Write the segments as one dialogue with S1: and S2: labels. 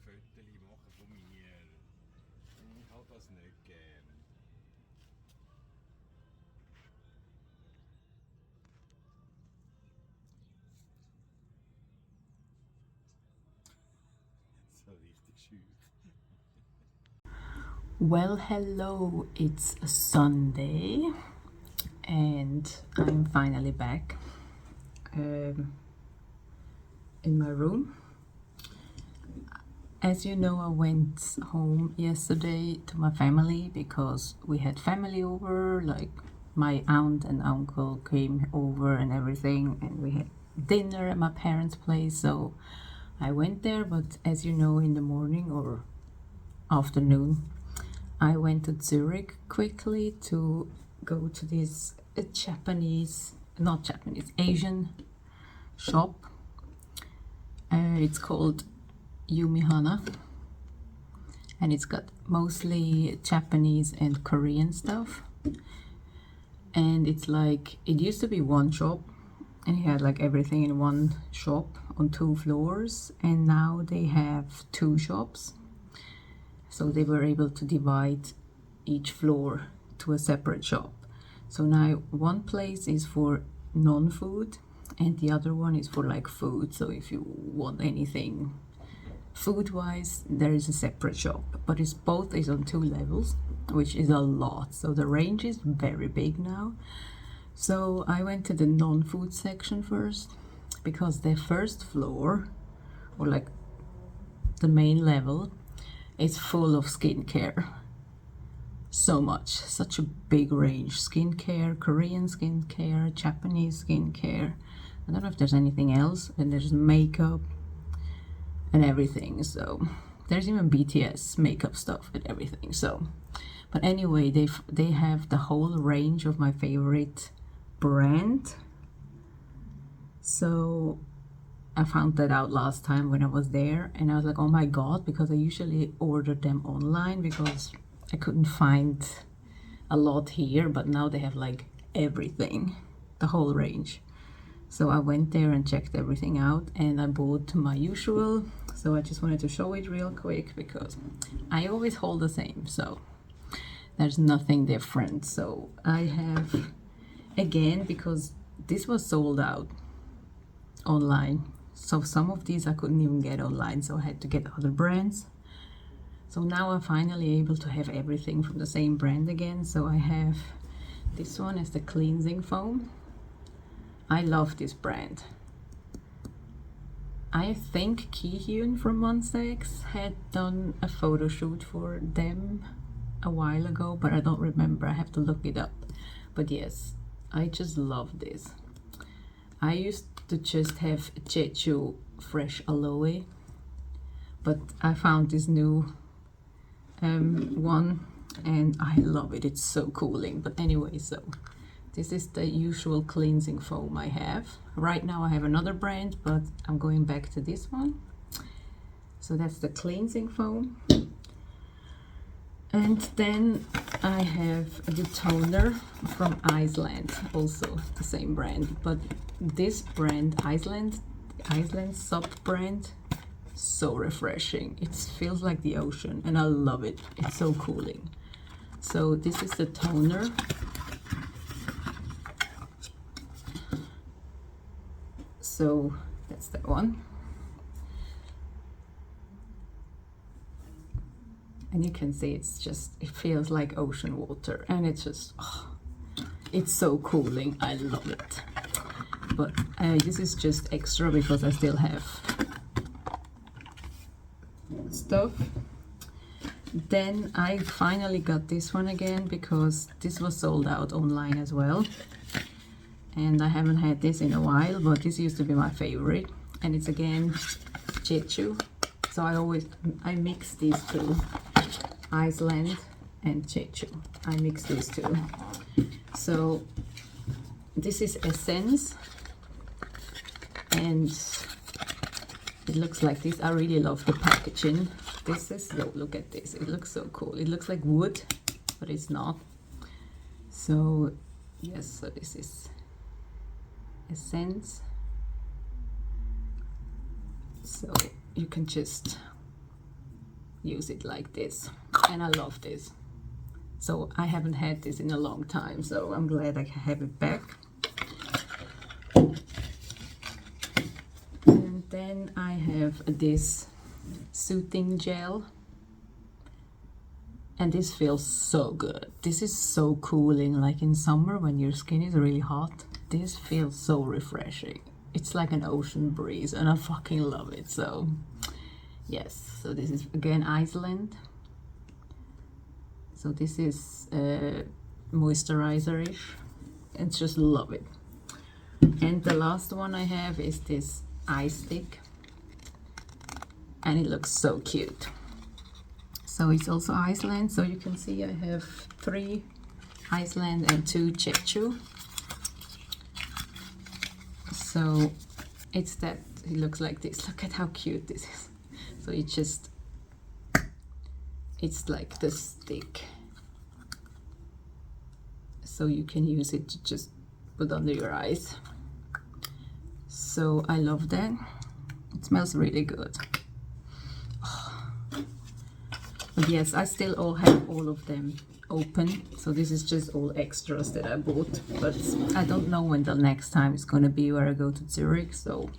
S1: Fotos machen von mir. Ich habe das nicht gern. So richtig schön.
S2: Well, hello, it's a Sunday and I'm finally back in my room. As you know, I went home yesterday to my family because we had family over, like my aunt and uncle came over and everything, and we had dinner at my parents' place, so I went there. But as you know, in the morning or afternoon, I went to Zurich quickly to go to this Asian shop. It's called Yumihana, and it's got mostly Japanese and Korean stuff. And it's like, it used to be one shop and it had like everything in one shop on 2 floors, and now they have 2 shops. So they were able to divide each floor to a separate shop. So now one place is for non-food and the other one is for like food. So if you want anything food-wise, there is a separate shop. But it's both is on 2 levels, which is a lot. So the range is very big now. So I went to the non-food section first because the first floor, or like the main level, it's full of skincare. So much, such a big range. Skincare, Korean skincare, Japanese skincare. I don't know if there's anything else. And there's makeup and everything. So there's even BTS makeup stuff and everything. So, but anyway, they have the whole range of my favorite brand. So I found that out last time when I was there, and I was like, oh my god, because I usually order them online because I couldn't find a lot here, but now they have like everything, the whole range. So I went there and checked everything out, and I bought my usual. So I just wanted to show it real quick because I always hold the same, so there's nothing different. So I have, again, because this was sold out online, so some of these I couldn't even get online, so I had to get other brands. So now I'm finally able to have everything from the same brand again. So I have this one as the cleansing foam. I love this brand. I think Kihyun from Monsta X had done a photo shoot for them a while ago, but I don't remember. I have to look it up. But yes, I just love this. I used to just have Jeju fresh aloe, but I found this new one and I love it. It's so cooling. But anyway, so this is the usual cleansing foam I have. Right now I have another brand, but I'm going back to this one. So that's the cleansing foam. And then I have the toner from Iceland, also the same brand. But this brand, Iceland sub-brand, so refreshing. It feels like the ocean and I love it. It's so cooling. So this is the toner. So that's that one. And you can see it's just, it feels like ocean water, and it's just, oh, it's so cooling. I love it. But this is just extra because I still have stuff. Then I finally got this one again because this was sold out online as well. And I haven't had this in a while, but this used to be my favorite. And it's again Jeju. So I mix these two, Iceland and Jeju. I mix these two. So this is Essence, and it looks like this. I really love the packaging. This is, so look at this. It looks so cool. It looks like wood, but it's not. So yes, so this is Essence. So you can just use it like this, and I love this. So I haven't had this in a long time, so I'm glad I have it back. And then I have this soothing gel, and this feels so good. This is so cooling, like in summer when your skin is really hot. This feels so refreshing. It's like an ocean breeze, and I fucking love it. So yes, so this is again Iceland. So this is moisturizer-ish, and just love it. And the last one I have is this eye stick, and it looks so cute. So it's also Iceland, so you can see I have 3 Iceland and 2 Chechu. So it's that, it looks like this. Look at how cute this is. So it's like the stick, so you can use it to just put under your eyes. So I love that. It smells really good. But yes, I still have all of them open, so this is just all extras that I bought, but I don't know when the next time is gonna be where I go to Zurich. So,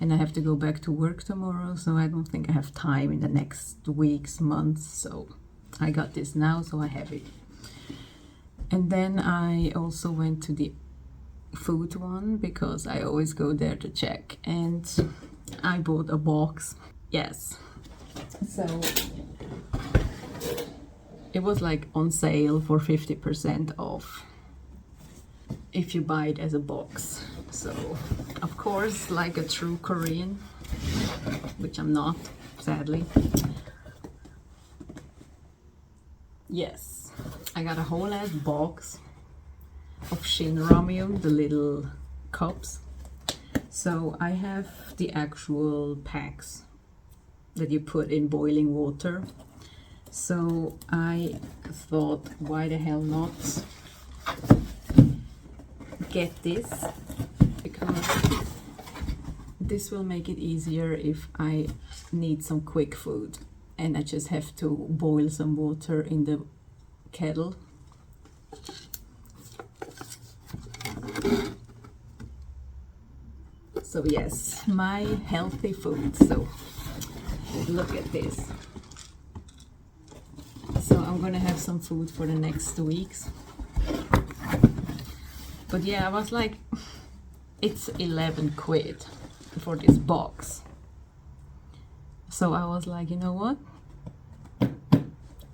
S2: and I have to go back to work tomorrow, so I don't think I have time in the next weeks, months. So I got this now, so I have it. And then I also went to the food one because I always go there to check, and I bought a box. Yes, so it was like on sale for 50% off if you buy it as a box. So of course, like a true Korean, which I'm not, sadly, yes, I got a whole ass box of Shin Ramyun, the little cups. So I have the actual packs that you put in boiling water. So I thought, why the hell not get this, because this will make it easier if I need some quick food and I just have to boil some water in the kettle. So yes, my healthy food. So look at this. So I'm gonna have some food for the next 2 weeks. But yeah, I was like, it's 11 quid for this box. So I was like, you know what?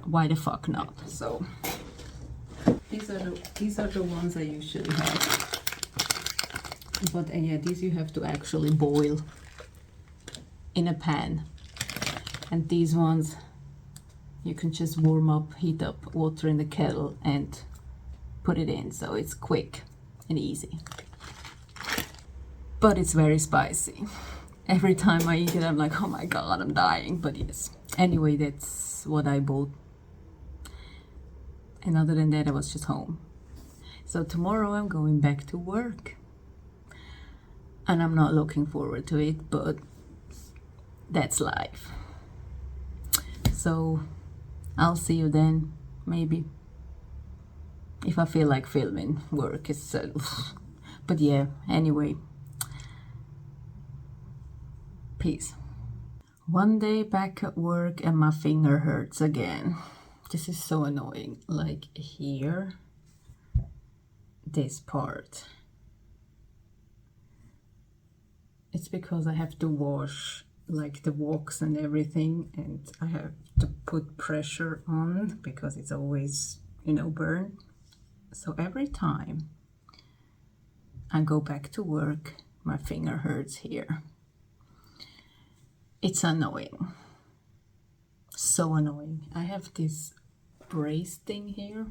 S2: Why the fuck not? So these are the ones I usually have. But yeah, these you have to actually boil in a pan. And these ones you can just warm up, heat up water in the kettle and put it in. So it's quick and easy. But it's very spicy. Every time I eat it, I'm like, oh my god, I'm dying. But yes, anyway, that's what I bought. And other than that, I was just home. So tomorrow I'm going back to work. And I'm not looking forward to it, but that's life. So I'll see you then, maybe. If I feel like filming work itself. But yeah, anyway. Peace. One day back at work and my finger hurts again. This is so annoying. Like here, this part. It's because I have to wash like the wokes and everything, and I have to put pressure on because it's always, you know, burn. So every time I go back to work, my finger hurts here. It's annoying. So annoying. I have this brace thing here.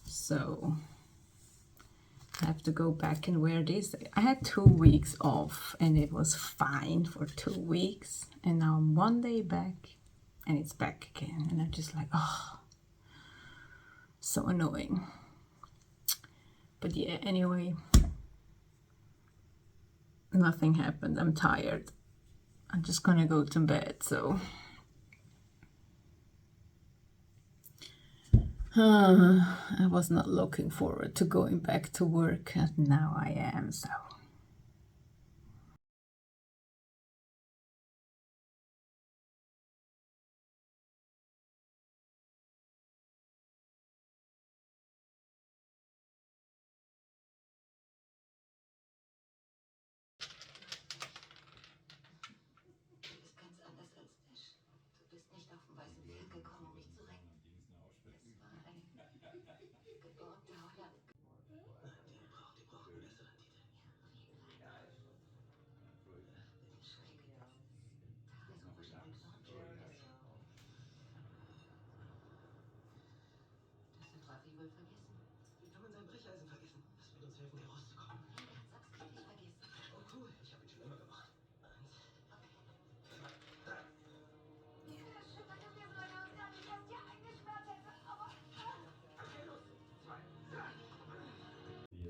S2: So I have to go back and wear this. I had 2 weeks off and it was fine for 2 weeks. And now I'm 1 day back and it's back again. And I'm just like, oh, so annoying. But yeah, anyway, nothing happened. I'm tired. I'm just gonna go to bed. So I was not looking forward to going back to work, and now I am, so.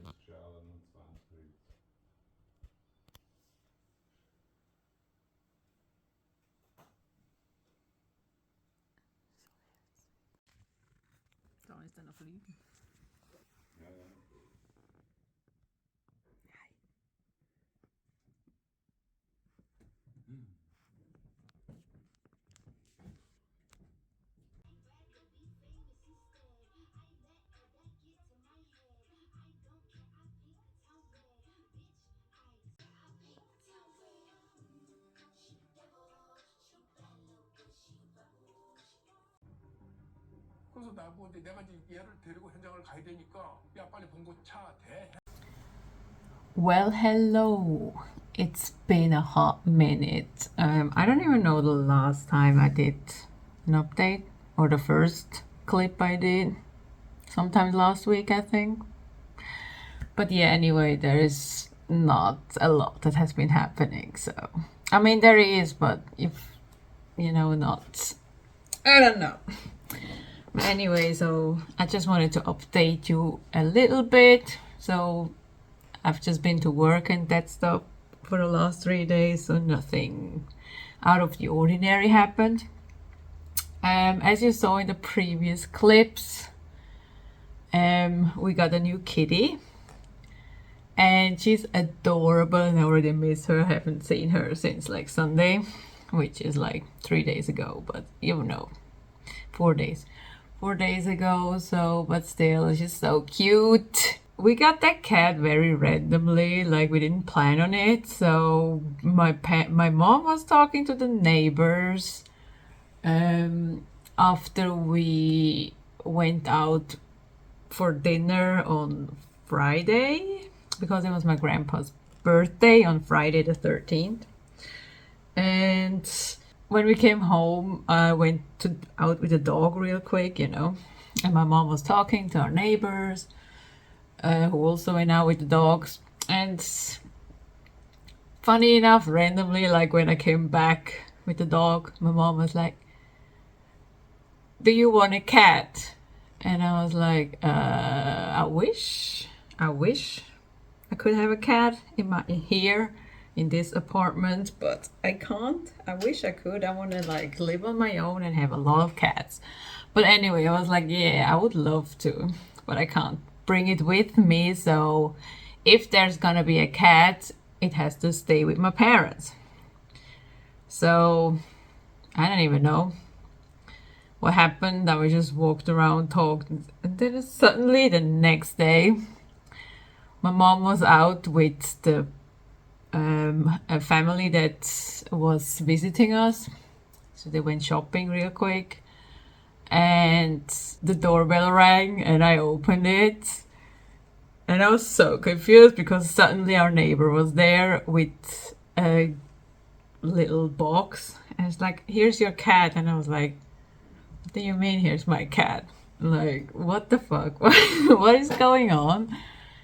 S1: Jetzt Schalen und 20 Leute.
S2: Da ist er noch fliegen.
S1: Ja, ja.
S3: 그래서 나보고 내가 이제 얘를 데리고 현장을 가야 되니까 야 빨리 봉고 차 대.
S2: Well, hello. It's been a hot minute. I don't even know the last time I did an update or the first clip I did. Sometime last week, I think. But yeah, anyway, there is not a lot that has been happening. So, I mean, there is, but if, you know, not. I don't know. But anyway, so I just wanted to update you a little bit. So, I've just been to work and that stuff for the last 3 days, so nothing out of the ordinary happened. As you saw in the previous clips, we got a new kitty and she's adorable and I already miss her. I haven't seen her since like Sunday, which is like 3 days ago, but you know, 4 days ago. So, but still, she's so cute. We got that cat very randomly, like we didn't plan on it. So my mom was talking to the neighbors after we went out for dinner on Friday, because it was my grandpa's birthday on Friday the 13th. And when we came home, I went out with the dog real quick, you know, and my mom was talking to our neighbors who also went out with the dogs. And funny enough, randomly, like when I came back with the dog, my mom was like, "Do you want a cat?" And I was like, I wish I could have a cat here in this apartment, but I can't. I wish I could. I want to like live on my own and have a lot of cats. But anyway, I was like, yeah, I would love to, but I can't bring it with me. So if there's gonna be a cat, it has to stay with my parents. So I don't even know what happened. I just walked around, talked, and then suddenly the next day, my mom was out with a family that was visiting us. So they went shopping real quick, and the doorbell rang, and I opened it, and I was so confused because suddenly our neighbor was there with a little box, and it's like, "Here's your cat," and I was like, "What do you mean, here's my cat? Like, what the fuck? What is going on?"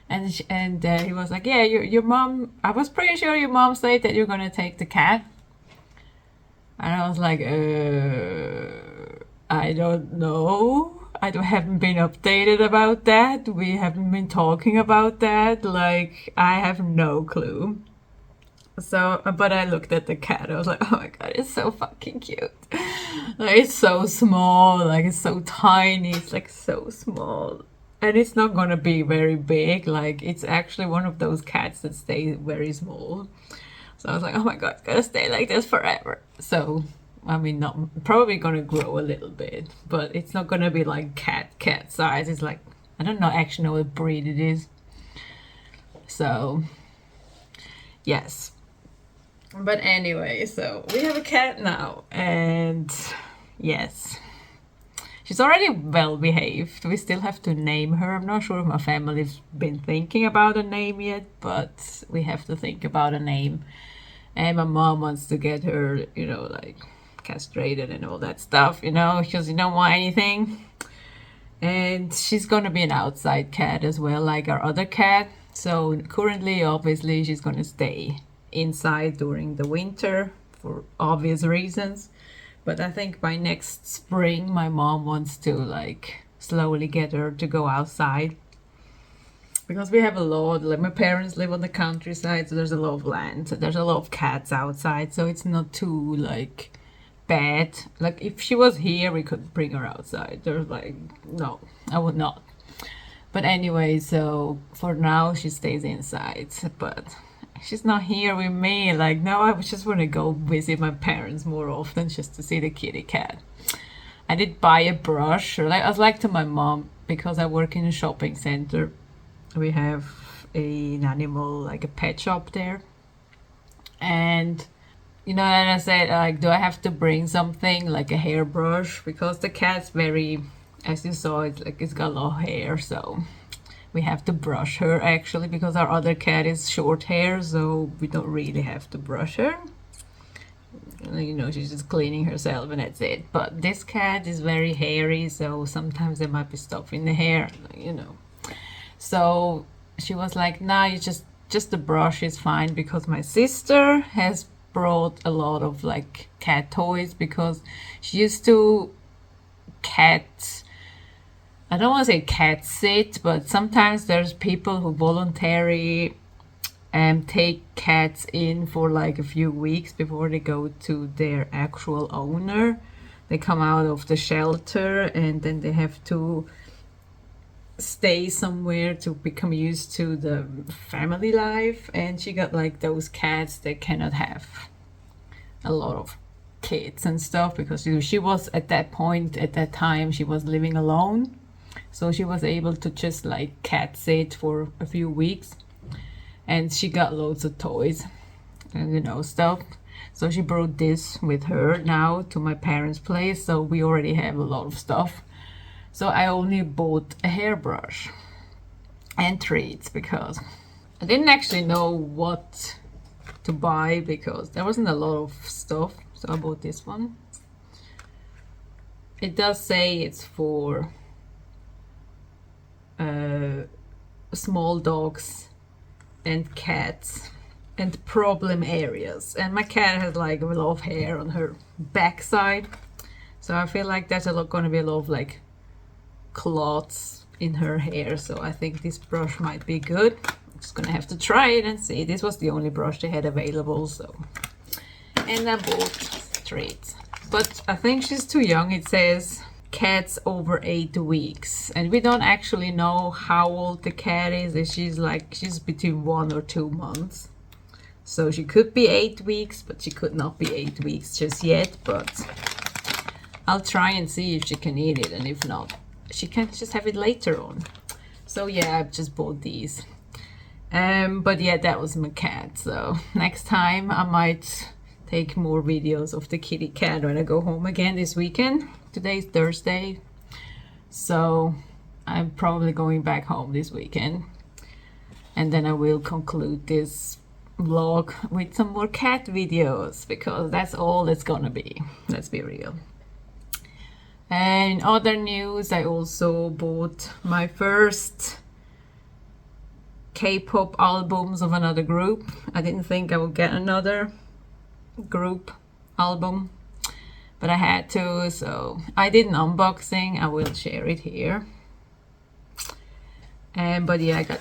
S2: And he was like, "Yeah, your mom, I was pretty sure your mom said that you're gonna take the cat." And I was like, I don't know. Haven't been updated about that. We haven't been talking about that. Like, I have no clue. So, but I looked at the cat. I was like, oh my god, it's so fucking cute. Like, it's so small. Like, it's so tiny. It's like so small. And it's not gonna be very big. Like, it's actually one of those cats that stay very small. So I was like, oh my god, it's gonna stay like this forever. So, I mean, not probably gonna grow a little bit, but it's not gonna be like cat size. It's like, I don't know actually know what breed it is. So, yes. But anyway, so we have a cat now, and yes, she's already well behaved. We still have to name her. I'm not sure if my family's been thinking about a name yet, but we have to think about a name. And my mom wants to get her, you know, like castrated and all that stuff, you know, because you don't want anything. And she's gonna be an outside cat as well, like our other cat. So currently, obviously, she's gonna stay inside during the winter for obvious reasons. But I think by next spring, my mom wants to like slowly get her to go outside. Because we have a lot, like my parents live on the countryside, so there's a lot of land. So there's a lot of cats outside, so it's not too like bad. Like if she was here, we could bring her outside. There's like, no, I would not. But anyway, so for now she stays inside, but she's not here with me. Like, no, I just want to go visit my parents more often just to see the kitty cat. I did buy a brush, or like I was like to my mom, because I work in a shopping center. We have an animal, like a pet shop there. And, you know, and I said, like, do I have to bring something like a hairbrush? Because the cat's very, as you saw, it's like it's got a lot of hair, so we have to brush her actually, because our other cat is short hair, so we don't really have to brush her. You know, she's just cleaning herself and that's it. But this cat is very hairy, so sometimes there might be stuff in the hair, you know. So she was like, nah, you just the brush is fine, because my sister has brought a lot of like cat toys, because she used to I don't want to say cat sit, but sometimes there's people who voluntarily take cats in for like a few weeks before they go to their actual owner. They come out of the shelter and then they have to stay somewhere to become used to the family life. And she got like those cats that cannot have a lot of kids and stuff, because she was at that point, at that time, she was living alone. So she was able to just like cat sit for a few weeks, and she got loads of toys and, you know, stuff. So she brought this with her now to my parents' place, so we already have a lot of stuff. So I only bought a hairbrush and treats, because I didn't actually know what to buy, because there wasn't a lot of stuff. So I bought this one. It does say it's for small dogs and cats and problem areas. And my cat has like a lot of hair on her backside, so I feel like there's gonna be a lot of like clots in her hair. So I think this brush might be good. I'm just gonna have to try it and see. This was the only brush they had available, so. And I bought treats, but I think she's too young. It says cats over 8 weeks, and we don't actually know how old the cat is. She's between 1 or 2 months, so she could be 8 weeks, but she could not be 8 weeks just yet. But I'll try and see if she can eat it, and if not, she can just have it later on. So yeah, I've just bought these. But yeah, that was my cat. So next time I might take more videos of the kitty cat when I go home again this weekend. Today's Thursday, so I'm probably going back home this weekend, and then I will conclude this vlog with some more cat videos, because that's all it's gonna be, let's be real. And other news, I also bought my first K-pop albums of another group. I didn't think I would get another group album, but I had to, so I did an unboxing. I will share it here. But yeah, I got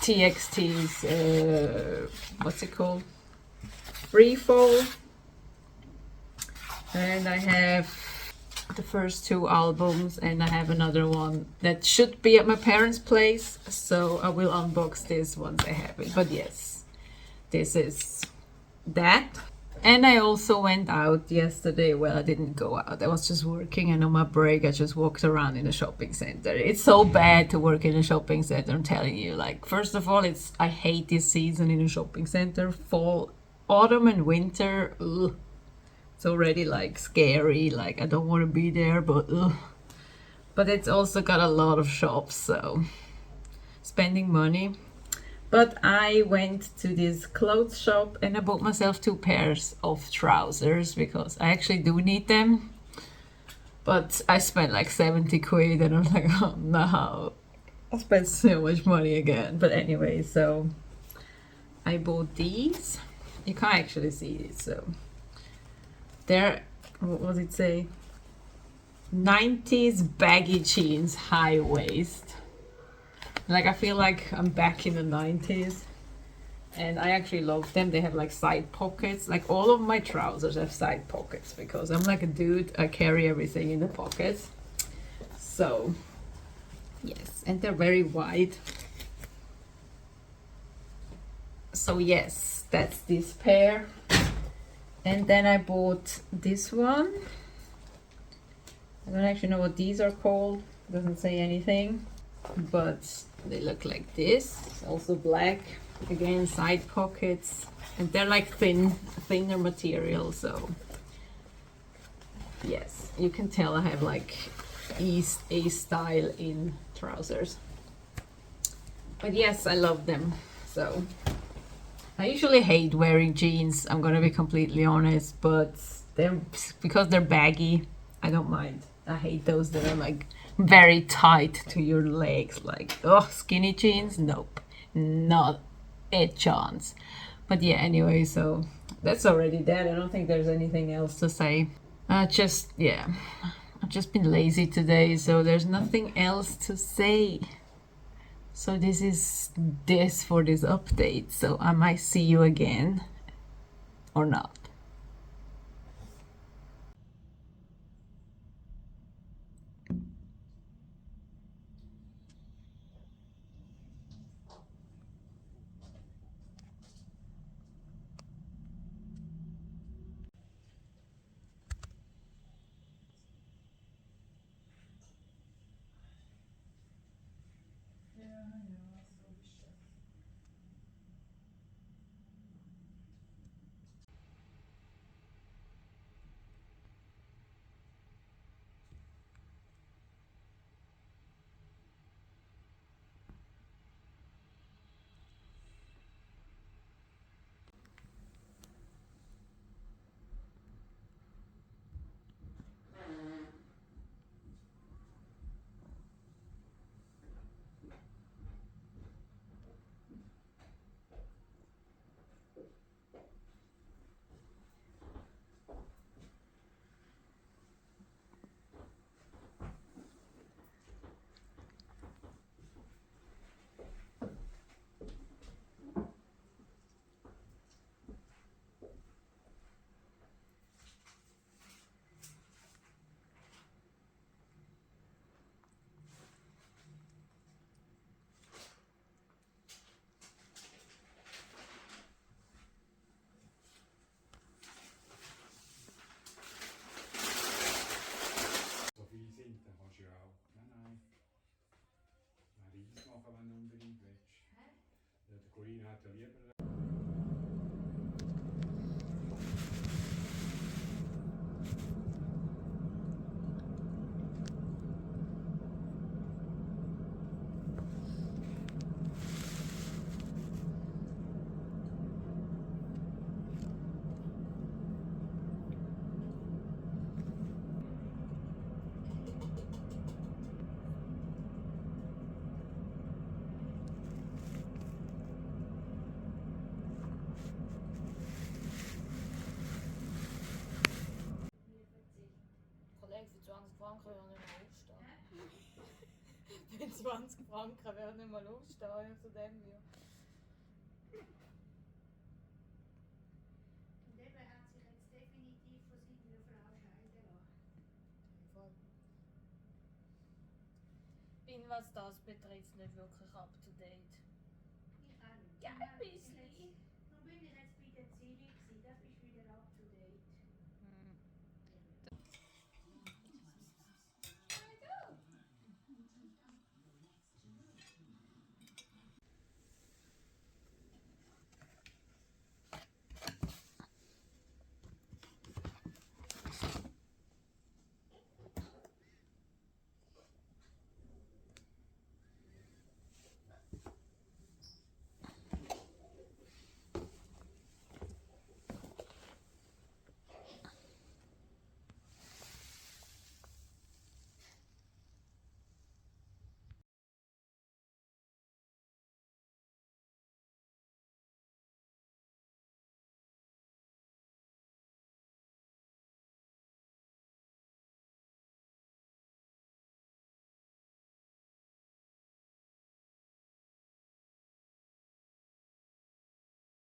S2: TXT's, what's it called? Free Fall. And I have the first 2 albums, and I have another one that should be at my parents' place, so I will unbox this once I have it. But yes, this is that. And I also went out yesterday. Well, I didn't go out, I was just working, and on my break I just walked around in a shopping center. It's so bad to work in a shopping center, I'm telling you. Like, first of all, I hate this season in a shopping center. Fall, autumn and winter, ugh. It's already like scary, like I don't want to be there, but ugh. But it's also got a lot of shops, so spending money. But I went to this clothes shop and I bought myself 2 pairs of trousers because I actually do need them. But I spent like 70 quid and I'm like, oh no, I spent so much money again. But anyway, so I bought these. You can't actually see it, so they're, what does it say? 90s baggy jeans, high waist. Like, I feel like I'm back in the 90s, and I actually love them. They have like side pockets. Like, all of my trousers have side pockets because I'm like a dude. I carry everything in the pockets. So yes, and they're very wide. So yes, that's this pair. And then I bought this one. I don't actually know what these are called. Doesn't say anything, but they look like this. It's also black. Again, side pockets, and they're like thinner material. So yes, you can tell I have like East A style in trousers. But yes, I love them. So I usually hate wearing jeans, I'm gonna be completely honest, but because they're baggy, I don't mind. I hate those that are like very tight to your legs, like, oh, skinny jeans, nope, not a chance. But yeah, anyway, so that's already that. I don't think there's anything else to say. I've just been lazy today, so there's nothing else to say. So this is this for this update. So I might see you again or not.
S1: So viel sind, dann kannst du ja auch. Nein, Reis machen, wenn du unbedingt willst. Ja, der Green hat ja lieber.
S2: Kranke werden nicht mal aufstehen, zu dem wir.
S4: Und eben hat sich jetzt definitiv von seiner Frau scheiden lassen.
S2: Bin, was das betrifft, nicht wirklich up to date.